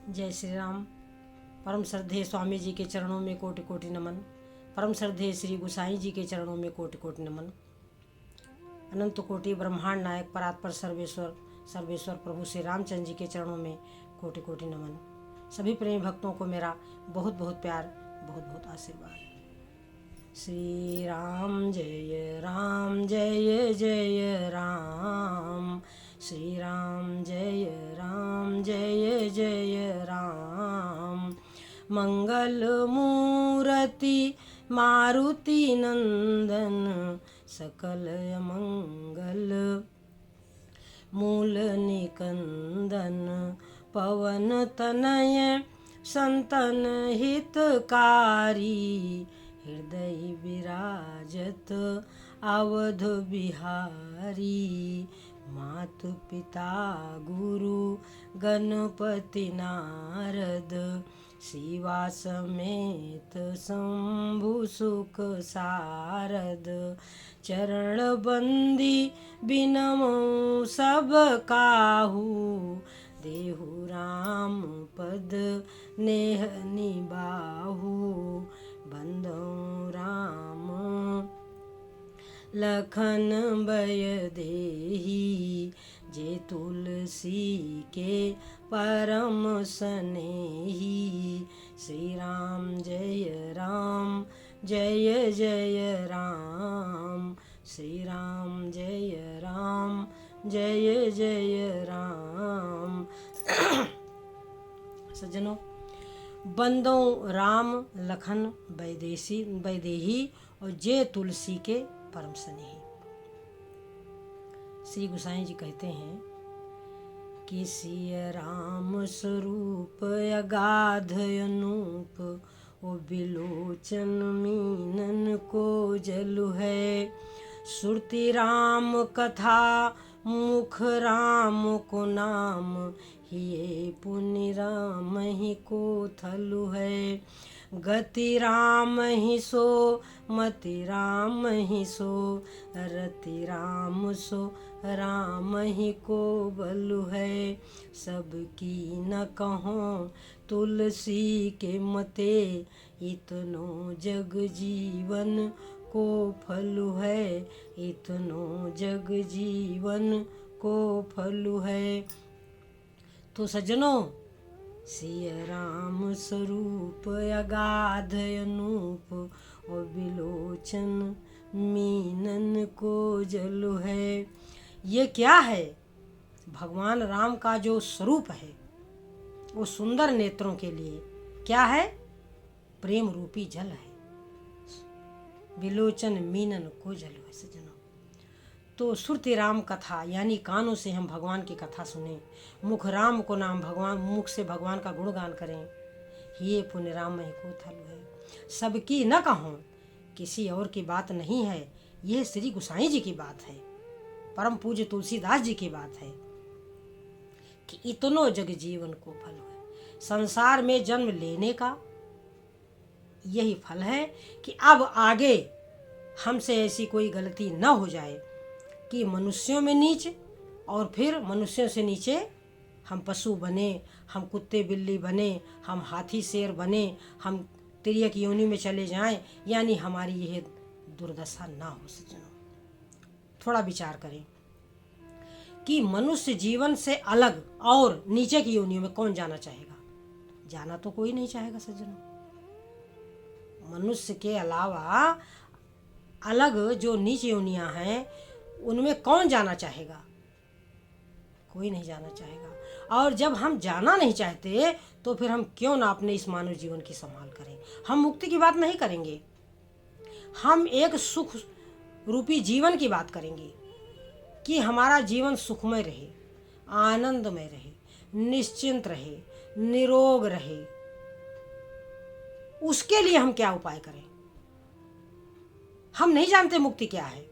जय श्री राम। परम श्रद्धेय स्वामी जी के चरणों में कोटि कोटि नमन। परम श्रद्धेय श्री गुसाई जी के चरणों में कोटि कोटि नमन। अनंत कोटि ब्रह्मांड नायक परात्पर सर्वेश्वर सर्वेश्वर प्रभु श्री रामचंद्र जी के चरणों में कोटि कोटि नमन। सभी प्रेमी भक्तों को मेरा बहुत बहुत प्यार, बहुत बहुत आशीर्वाद। श्री राम जय जय राम। श्री राम जय जय राम। मंगल मूर्ति मारुति नंदन सकल मंगल मूल निकंदन पवन तनय संतन हितकारी हृदय विराजत अवध बिहारी। मातु पिता गुरु गणपति नारद शिवा समेत शंभु सुख सारद। चरण बंदी बिनमो सब काहू देहु राम पद नेह निबाहु। बंदो राम लखन बय देही जे तुलसी के परम स्नेही। श्री राम जय जय राम। श्री राम जय जय राम। सज्जनों, बंदों राम लखन बैदेही और जय तुलसी के परम स्नेही। श्री गुसाई जी कहते हैं कि सिय राम स्वरूप अगाध अनूप ओ बिलोचन मीनन को जलु है। सुरति राम कथा मुख राम को नाम हिये पुनि राम ही को थलु है। गति राम ही सो मति राम ही सो रति राम सो राम ही को बलु है। सबकी न कहो तुलसी के मते इतनो जग जीवन को फलु है। इतनो जग जीवन को फलु है। तो सज्जनों, सिय राम स्वरूप अगाध अनूप और बिलोचन मीनन को जलु है। ये क्या है? भगवान राम का जो स्वरूप है वो सुंदर नेत्रों के लिए क्या है? प्रेम रूपी जल है। बिलोचन मीनन को जलु है। सज्जनों, तो सुरति राम कथा यानी कानों से हम भगवान की कथा सुने, मुख राम को नाम भगवान मुख से भगवान का गुणगान करें। ये पुण्य राम ही को थलु है। सबकी न कहूँ, किसी और की बात नहीं है, यह श्री गुसाई जी की बात है, परम पूज्य तुलसीदास जी की बात है कि इतनो जग जीवन को फल है। संसार में जन्म लेने का यही फल है कि अब आगे हमसे ऐसी कोई गलती न हो जाए कि मनुष्यों में नीच और फिर मनुष्यों से नीचे हम पशु बने, हम कुत्ते बिल्ली बने, हम हाथी शेर बने, हम तिर्यक योनि में चले जाएं, यानी हमारी यह दुर्दशा ना हो। सज्जनों, थोड़ा विचार करें कि मनुष्य जीवन से अलग और नीचे की योनियों में कौन जाना चाहेगा? जाना तो कोई नहीं चाहेगा। सज्जनों, मनुष्य के अलावा अलग जो नीच योनियां हैं उनमें कौन जाना चाहेगा? कोई नहीं जाना चाहेगा। और जब हम जाना नहीं चाहते तो फिर हम क्यों ना अपने इस मानव जीवन की संभाल करें? हम मुक्ति की बात नहीं करेंगे, हम एक सुख रूपी जीवन की बात करेंगे कि हमारा जीवन सुखमय रहे, आनंदमय रहे, निश्चिंत रहे, निरोग रहे। उसके लिए हम क्या उपाय करें? हम नहीं जानते मुक्ति क्या है,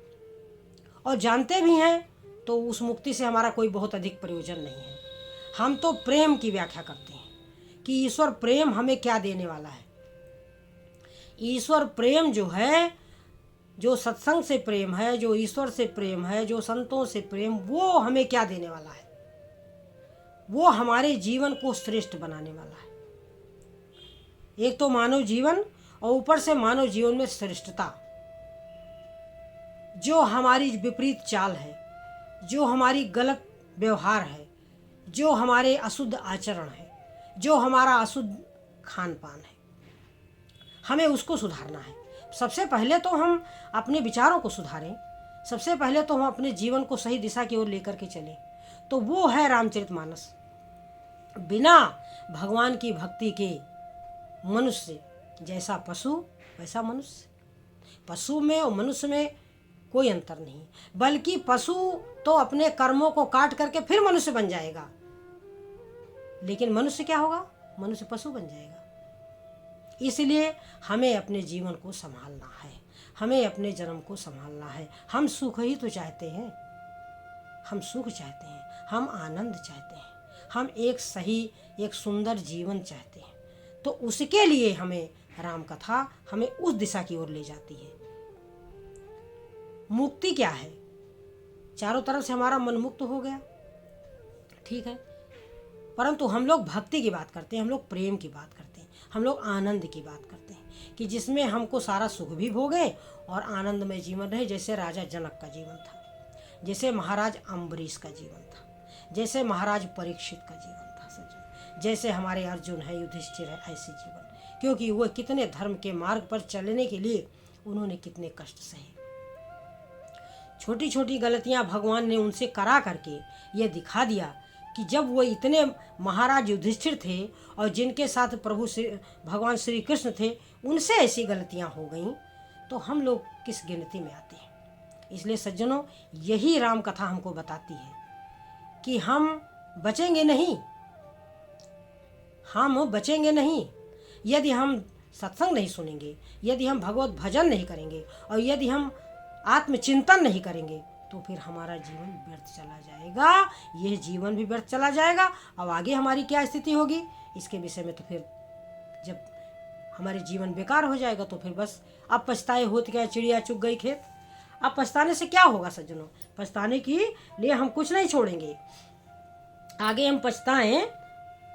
और जानते भी हैं तो उस मुक्ति से हमारा कोई बहुत अधिक प्रयोजन नहीं है। हम तो प्रेम की व्याख्या करते हैं कि ईश्वर प्रेम हमें क्या देने वाला है। ईश्वर प्रेम जो है, जो सत्संग से प्रेम है, जो ईश्वर से प्रेम है, जो संतों से प्रेम, वो हमें क्या देने वाला है? वो हमारे जीवन को श्रेष्ठ बनाने वाला है। एक तो मानव जीवन और ऊपर से मानव जीवन में श्रेष्ठता। जो हमारी विपरीत चाल है, जो हमारी गलत व्यवहार है, जो हमारे अशुद्ध आचरण है, जो हमारा अशुद्ध खान पान है, हमें उसको सुधारना है। सबसे पहले तो हम अपने विचारों को सुधारें, सबसे पहले तो हम अपने जीवन को सही दिशा की ओर लेकर के चलें। तो वो है रामचरितमानस। बिना भगवान की भक्ति के मनुष्य जैसा पशु वैसा मनुष्य। पशु में और मनुष्य में कोई अंतर नहीं, बल्कि पशु तो अपने कर्मों को काट करके फिर मनुष्य बन जाएगा, लेकिन मनुष्य क्या होगा? मनुष्य पशु बन जाएगा। इसलिए हमें अपने जीवन को संभालना है, हमें अपने जन्म को संभालना है। हम सुख ही तो चाहते हैं, हम सुख चाहते हैं, हम आनंद चाहते हैं, हम एक सही एक सुंदर जीवन चाहते हैं। तो उसके लिए हमें राम कथा हमें उस दिशा की ओर ले जाती है। मुक्ति क्या है? चारों तरफ से हमारा मन मुक्त हो गया, ठीक है, परंतु हम लोग भक्ति की बात करते हैं, हम लोग प्रेम की बात करते हैं, हम लोग आनंद की बात करते हैं कि जिसमें हमको सारा सुख भी भोगे और आनंदमय जीवन रहे। जैसे राजा जनक का जीवन था, जैसे महाराज अम्बरीश का जीवन था, जैसे महाराज परीक्षित का जीवन था सज्जन, जैसे हमारे अर्जुन है, युधिष्ठिर है, ऐसे जीवन। क्योंकि वो कितने धर्म के मार्ग पर चलने के लिए उन्होंने कितने कष्ट सहे। छोटी छोटी गलतियां भगवान ने उनसे करा करके ये दिखा दिया कि जब वो इतने महाराज युधिष्ठिर थे और जिनके साथ प्रभु भगवान श्री कृष्ण थे, उनसे ऐसी गलतियां हो गईं, तो हम लोग किस गिनती में आते हैं। इसलिए सज्जनों, यही राम कथा हमको बताती है कि हम बचेंगे नहीं, हम बचेंगे नहीं यदि हम सत्संग नहीं सुनेंगे, यदि हम भगवत भजन नहीं करेंगे और यदि हम आत्मचिंतन नहीं करेंगे, तो फिर हमारा जीवन व्यर्थ चला जाएगा। यह जीवन भी व्यर्थ चला जाएगा। अब आगे हमारी क्या स्थिति होगी इसके विषय में तो फिर जब हमारे जीवन बेकार हो जाएगा तो फिर बस अब पछताए होत क्या, चिड़िया चुग गई खेत। अब पछताने से क्या होगा सज्जनों? पछताने के लिए हम कुछ नहीं छोड़ेंगे। आगे हम पछताएं,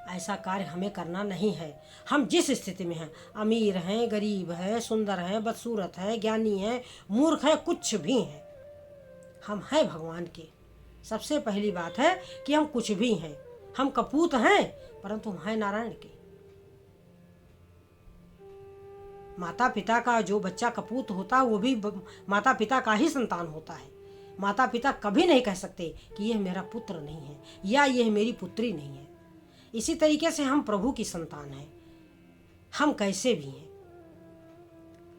ऐसा कार्य हमें करना नहीं है। हम जिस स्थिति में हैं, अमीर हैं, गरीब हैं, सुंदर हैं, बदसूरत हैं, ज्ञानी हैं, मूर्ख हैं, कुछ भी हैं, हम हैं भगवान के। सबसे पहली बात है कि हम कुछ भी हैं। हम कपूत हैं परंतु हम हैं नारायण के। माता पिता का जो बच्चा कपूत होता है वो भी माता पिता का ही संतान होता है। माता पिता कभी नहीं कह सकते कि यह मेरा पुत्र नहीं है या यह मेरी पुत्री नहीं है। इसी तरीके से हम प्रभु की संतान हैं। हम कैसे भी हैं,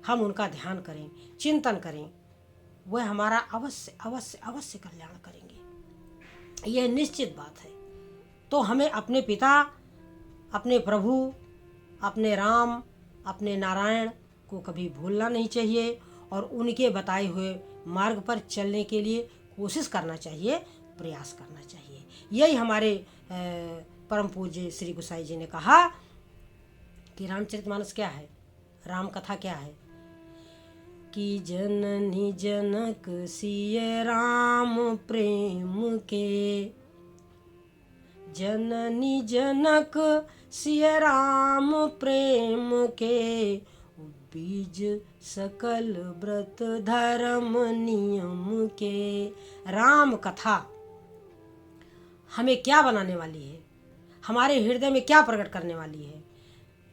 हम उनका ध्यान करें, चिंतन करें, वह हमारा अवश्य अवश्य अवश्य कल्याण करेंगे, यह निश्चित बात है। तो हमें अपने पिता, अपने प्रभु, अपने राम, अपने नारायण को कभी भूलना नहीं चाहिए और उनके बताए हुए मार्ग पर चलने के लिए कोशिश करना चाहिए, प्रयास करना चाहिए। यही हमारे परम पूज्य श्री गोसाई जी ने कहा कि रामचरितमानस क्या है, राम कथा क्या है कि जननी जनक सिय राम प्रेम के, जननी जनक सिय राम प्रेम के, बीज सकल व्रत धर्म नियम के। राम कथा हमें क्या बनाने वाली है, हमारे हृदय में क्या प्रकट करने वाली है?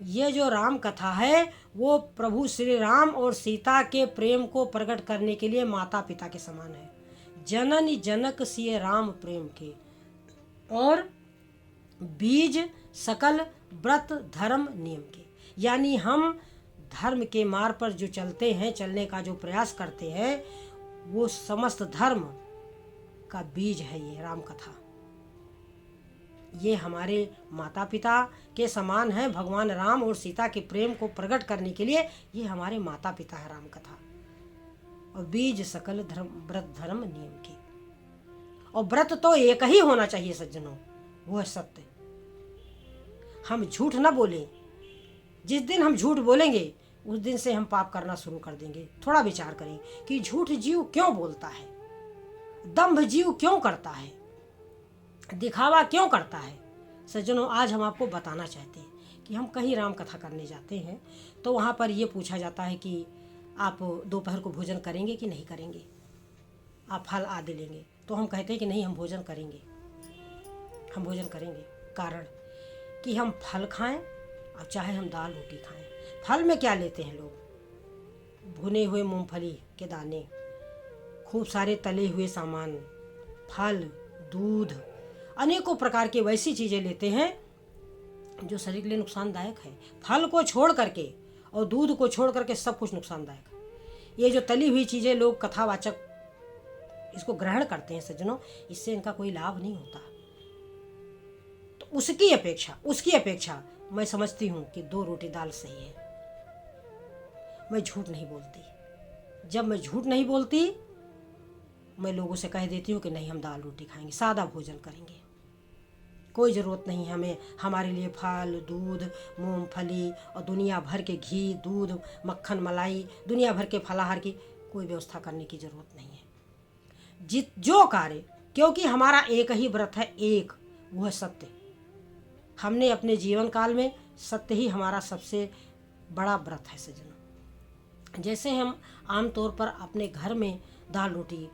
ये जो राम कथा है वो प्रभु श्री राम और सीता के प्रेम को प्रकट करने के लिए माता पिता के समान है। जननी जनक सिय राम प्रेम के, और बीज सकल व्रत धर्म नियम के, यानी हम धर्म के मार्ग पर जो चलते हैं, चलने का जो प्रयास करते हैं, वो समस्त धर्म का बीज है ये राम कथा। ये हमारे माता पिता के समान है। भगवान राम और सीता के प्रेम को प्रकट करने के लिए ये हमारे माता पिता है राम कथा। और बीज सकल धर्म व्रत धर्म नियम के, और व्रत तो एक ही होना चाहिए सज्जनों, वो है सत्य। हम झूठ ना बोले। जिस दिन हम झूठ बोलेंगे उस दिन से हम पाप करना शुरू कर देंगे। थोड़ा विचार करें कि झूठ जीव क्यों बोलता है, दंभ जीव क्यों करता है, दिखावा क्यों करता है। सज्जनों, आज हम आपको बताना चाहते हैं कि हम कहीं राम कथा करने जाते हैं तो वहाँ पर ये पूछा जाता है कि आप दोपहर को भोजन करेंगे कि नहीं करेंगे, आप फल आदि लेंगे। तो हम कहते हैं कि नहीं, हम भोजन करेंगे, हम भोजन करेंगे। कारण कि हम फल खाएं और चाहे हम दाल रोटी खाएं। फल में क्या लेते हैं लोग? भुने हुए मूंगफली के दाने, खूब सारे तले हुए सामान, फल, दूध, अनेकों प्रकार की वैसी चीज़ें लेते हैं जो शरीर के लिए नुकसानदायक है। फल को छोड़ करके और दूध को छोड़ करके सब कुछ नुकसानदायक है। ये जो तली हुई चीज़ें लोग कथावाचक इसको ग्रहण करते हैं सज्जनों, इससे इनका कोई लाभ नहीं होता। तो उसकी अपेक्षा मैं समझती हूँ कि 2 रोटी दाल सही है। मैं झूठ नहीं बोलती। जब मैं झूठ नहीं बोलती, मैं लोगों से कह देती हूँ कि नहीं, हम दाल रोटी खाएंगे, सादा भोजन करेंगे। कोई ज़रूरत नहीं हमें हमारे लिए फल, दूध, मूंगफली और दुनिया भर के घी, दूध, मक्खन, मलाई, दुनिया भर के फलाहार की कोई व्यवस्था करने की ज़रूरत नहीं है। जो कार्य, क्योंकि हमारा एक ही व्रत है, एक, वो है सत्य। हमने अपने जीवन काल में सत्य ही हमारा सबसे बड़ा व्रत है सज्जनों। जैसे हम आमतौर पर अपने घर में दाल रोटी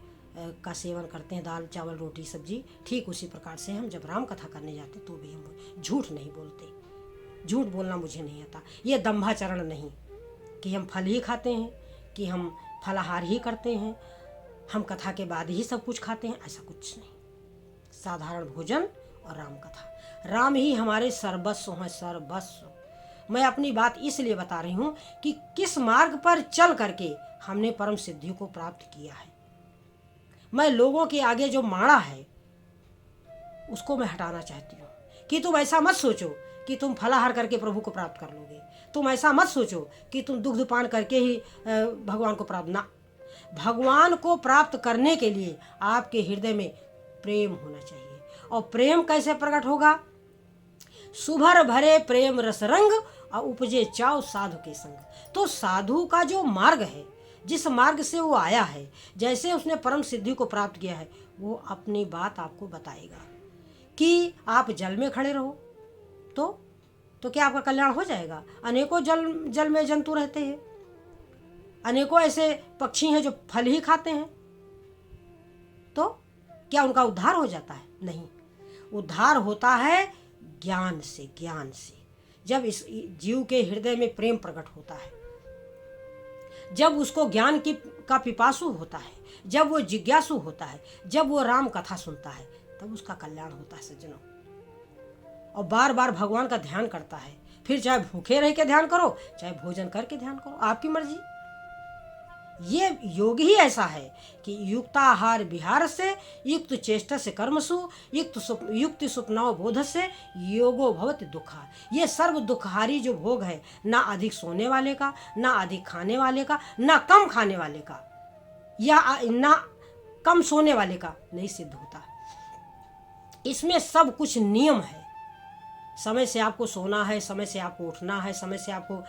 का सेवन करते हैं, दाल चावल रोटी सब्जी, ठीक उसी प्रकार से हम जब राम कथा करने जाते तो भी हम झूठ नहीं बोलते। झूठ बोलना मुझे नहीं आता। ये दंभाचरण नहीं कि हम फल ही खाते हैं, कि हम फलाहार ही करते हैं, हम कथा के बाद ही सब कुछ खाते हैं, ऐसा कुछ नहीं। साधारण भोजन और राम कथा, राम ही हमारे सर्वस्व हैं, सर्वस्व। मैं अपनी बात इसलिए बता रही हूँ कि किस मार्ग पर चल करके हमने परम सिद्धि को प्राप्त किया है। मैं लोगों के आगे जो माड़ा है उसको मैं हटाना चाहती हूँ कि तुम ऐसा मत सोचो कि तुम फलाहार करके प्रभु को प्राप्त कर लोगे। तुम ऐसा मत सोचो कि तुम दुग्ध पान करके ही भगवान को प्राप्त, ना। भगवान को प्राप्त करने के लिए आपके हृदय में प्रेम होना चाहिए। और प्रेम कैसे प्रकट होगा? सुभर भरे प्रेम रस रंग और उपजे चाव साधु के संग। तो साधु का जो मार्ग है, जिस मार्ग से वो आया है, जैसे उसने परम सिद्धि को प्राप्त किया है, वो अपनी बात आपको बताएगा कि आप जल में खड़े रहो तो क्या आपका कल्याण हो जाएगा? अनेकों जल में जंतु रहते हैं, अनेकों ऐसे पक्षी हैं जो फल ही खाते हैं, तो क्या उनका उद्धार हो जाता है? नहीं। उद्धार होता है ज्ञान से, ज्ञान से। जब इस जीव के हृदय में प्रेम प्रकट होता है, जब उसको ज्ञान का पिपासु होता है, जब वो जिज्ञासु होता है, जब वो राम कथा सुनता है, तब उसका कल्याण होता है सज्जनों। और बार बार भगवान का ध्यान करता है। फिर चाहे भूखे रह के ध्यान करो, चाहे भोजन करके ध्यान करो, आपकी मर्जी। ये योग ही ऐसा है कि युक्ताहार विहार से, युक्त चेष्टा से कर्मसु, युक्त स्वप्नाव बोध से योगो भवति दुखा। ये सर्व दुखहारी जो भोग है, ना अधिक सोने वाले का, ना अधिक खाने वाले का, ना कम खाने वाले का, या ना कम सोने वाले का नहीं सिद्ध होता। इसमें सब कुछ नियम है। समय से आपको सोना है, समय से आपको उठना है, समय से आपको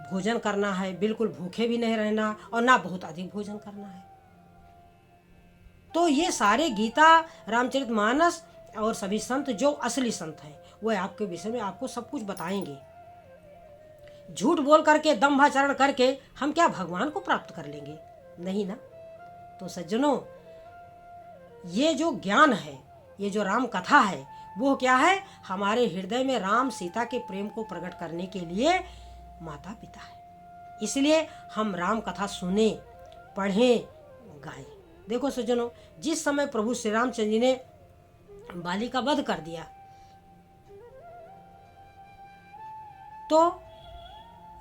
भोजन करना है, बिल्कुल भूखे भी नहीं रहना और ना बहुत अधिक भोजन करना है। तो ये सारे गीता, रामचरितमानस और सभी संत जो असली संत हैं, वो आपके विषय में आपको सब कुछ बताएंगे। झूठ बोल करके, दंभाचरण करके हम क्या भगवान को प्राप्त कर लेंगे? नहीं ना। तो सज्जनों, ये जो ज्ञान है, ये जो राम कथा है, वो क्या है? हमारे हृदय में राम सीता के प्रेम को प्रकट करने के लिए माता पिता है। इसलिए हम राम कथा सुने, पढ़ें, गाएं। देखो सज्जनों, जिस समय प्रभु श्री रामचंद्र जी ने बाली का वध कर दिया, तो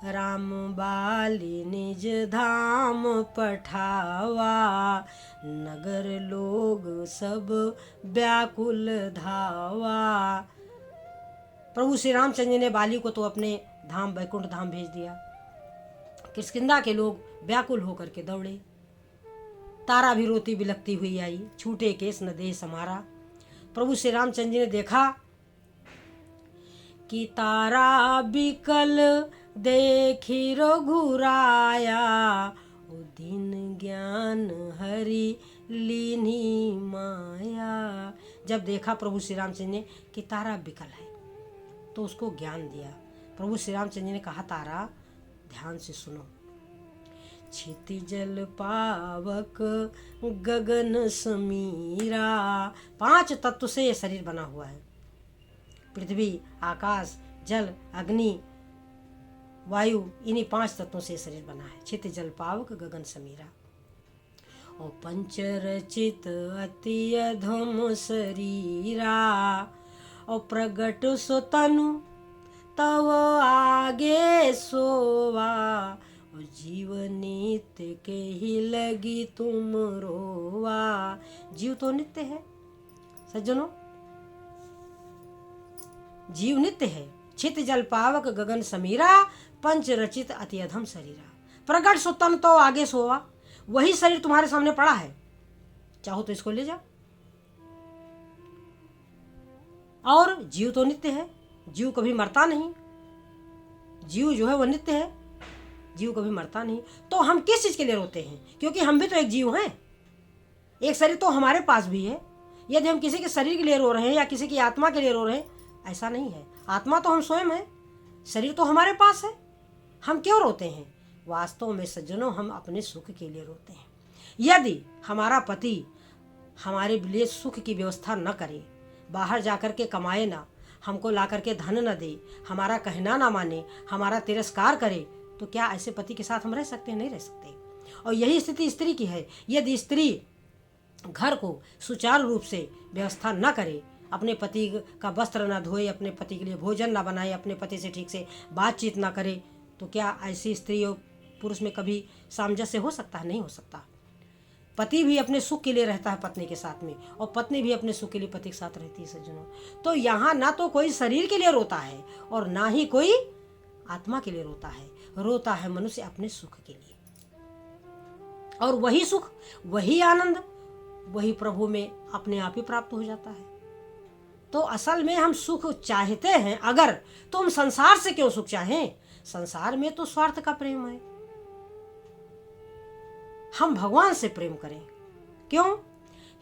राम बाली निज धाम पठावा, नगर लोग सब व्याकुल धावा। प्रभु श्री रामचंद्र जी ने बाली को तो अपने धाम, वैकुंठ धाम भेज दिया। किष्किंधा के लोग व्याकुल होकर के दौड़े। तारा भी रोती बिलखती हुई आई, छूटे केस न देह समारा। प्रभु श्री रामचंद्र जी ने देखा कि तारा बिकल देखी रघुराया, ओ दिन ज्ञान हरि लीनी माया। जब देखा प्रभु श्री रामचंद्र ने कि तारा विकल है तो उसको ज्ञान दिया। प्रभु श्री रामचंद्र ने कहा, तारा ध्यान से सुनो, क्षितिजल पावक गगन समीरा। 5 तत्व से ये शरीर बना हुआ है। पृथ्वी, आकाश, जल, अग्नि, वायु, इन्हीं 5 तत्वों से शरीर बना है। क्षित जल पावक गगन समीरा। और पंचरचित अति अधम शरीरा। और प्रगट सो तनु तव आगे सोवा। और जीव नित्य के ही लगी तुम रोवा। जीव तो नित्य है सज्जनों, जीव नित्य है। चित जल पावक गगन समीरा, पंच रचित अति अधम शरीरा। प्रगट सो तन तो आगे सोवा। वही शरीर तुम्हारे सामने पड़ा है, चाहो तो इसको ले जाओ। और जीव तो नित्य है, जीव कभी मरता नहीं। जीव जो है वह नित्य है, जीव कभी मरता नहीं। तो हम किस चीज के लिए रोते हैं? क्योंकि हम भी तो एक जीव हैं। एक शरीर तो हमारे पास भी है। यदि हम किसी के शरीर के लिए रो रहे हैं या किसी की आत्मा के लिए रो रहे हैं, ऐसा नहीं है। आत्मा तो हम स्वयं है, शरीर तो हमारे पास है। हम क्यों रोते हैं? वास्तव में सज्जनों, हम अपने सुख के लिए रोते हैं। यदि हमारा पति हमारे लिए सुख की व्यवस्था न करे, बाहर जाकर के कमाए ना, हमको ला करके धन न दे, हमारा कहना ना माने, हमारा तिरस्कार करे, तो क्या ऐसे पति के साथ हम रह सकते हैं? नहीं रह सकते। और यही स्थिति स्त्री की है। यदि स्त्री घर को सुचारू रूप से व्यवस्था न करे, अपने पति का वस्त्र न धोए, अपने पति के लिए भोजन न बनाए, अपने पति से ठीक से बातचीत न करे, तो क्या ऐसी स्त्री और पुरुष में कभी सामंजस्य हो सकता है? नहीं हो सकता। पति भी अपने सुख के लिए रहता है पत्नी के साथ में, और पत्नी भी अपने सुख के लिए पति के साथ रहती है सज्जनों। तो यहाँ ना तो कोई शरीर के लिए रोता है और ना ही कोई आत्मा के लिए रोता है। रोता है मनुष्य अपने सुख के लिए। और वही सुख, वही आनंद, वही प्रभु में अपने आप ही प्राप्त हो जाता है। तो असल में हम सुख चाहते हैं अगर, तो हम संसार से क्यों सुख चाहें? संसार में तो स्वार्थ का प्रेम है। हम भगवान से प्रेम करें। क्यों?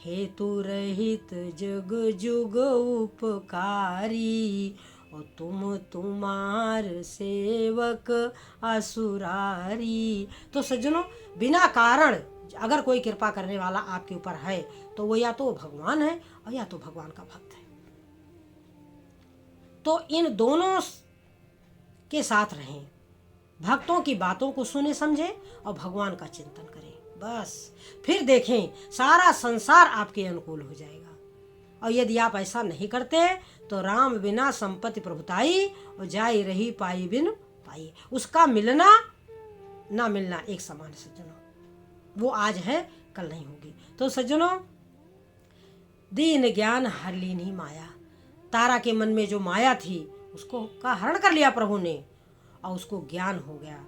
हेतु रहित जग जुग उपकारी, और तुम तुम्हार सेवक असुरारी। तो सज्जनों, बिना कारण अगर कोई कृपा करने वाला आपके ऊपर है, तो वो या तो भगवान है और या तो भगवान का भक्त है। तो इन दोनों के साथ रहें, भक्तों की बातों को सुने समझे और भगवान का चिंतन करें। बस फिर देखें सारा संसार आपके अनुकूल हो जाएगा। और यदि आप ऐसा नहीं करते तो राम बिना संपत्ति प्रभुताई, और जाई रही पाई बिन पाई। उसका मिलना ना मिलना एक समान सज्जनों, वो आज है कल नहीं होगी। तो सज्जनों, दीन ज्ञान हर लीनी माया। तारा के मन में जो माया थी उसको का हरण कर लिया प्रभु ने, और उसको ज्ञान हो गया।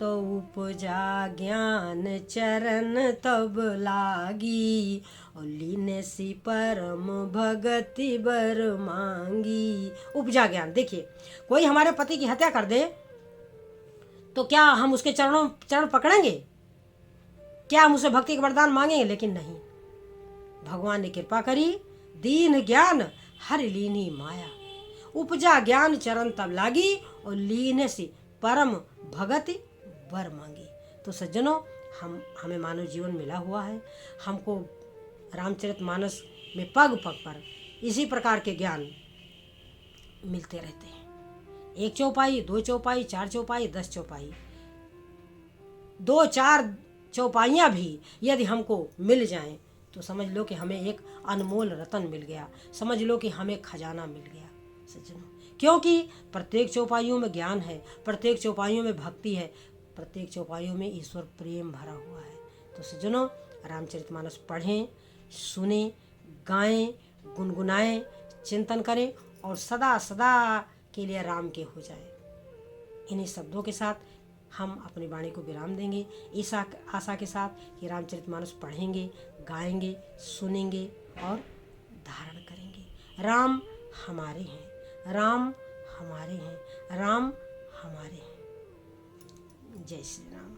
तो उपजा ज्ञान चरण तब लागी, और लीने सी परम भगति बर मांगी। उपजा ज्ञान। देखिए, कोई हमारे पति की हत्या कर दे तो क्या हम उसके चरण पकड़ेंगे? क्या हम उसे भक्ति का वरदान मांगेंगे? लेकिन नहीं। भगवान ने कृपा करी, दीन ज्ञान हर लीनी माया। उपजा ज्ञान चरण तब लागी, और लीने से परम भगति वर मांगी। तो सज्जनों, हमें मानव जीवन मिला हुआ है। हमको रामचरितमानस में पग पग पर इसी प्रकार के ज्ञान मिलते रहते हैं। 1 चौपाई, 2 चौपाई, 4 चौपाई, 10 चौपाई, 2-4 चौपाइयाँ भी यदि हमको मिल जाएं तो समझ लो कि हमें एक अनमोल रतन मिल गया, समझ लो कि हमें खजाना मिल गया सज्जनों। क्योंकि प्रत्येक चौपाइयों में ज्ञान है, प्रत्येक चौपाइयों में भक्ति है, प्रत्येक चौपाइयों में ईश्वर प्रेम भरा हुआ है। तो सज्जनों, रामचरितमानस पढ़ें, सुनें, गाएं, गुनगुनाएं, चिंतन करें और सदा सदा के लिए राम के हो जाए। इन्हीं शब्दों के साथ हम अपनी वाणी को विराम देंगे, इस आशा के साथ कि रामचरितमानस पढ़ेंगे, गाएंगे, सुनेंगे और धारण करेंगे। राम हमारे हैं, राम हमारे हैं, राम हमारे हैं। जय श्री राम।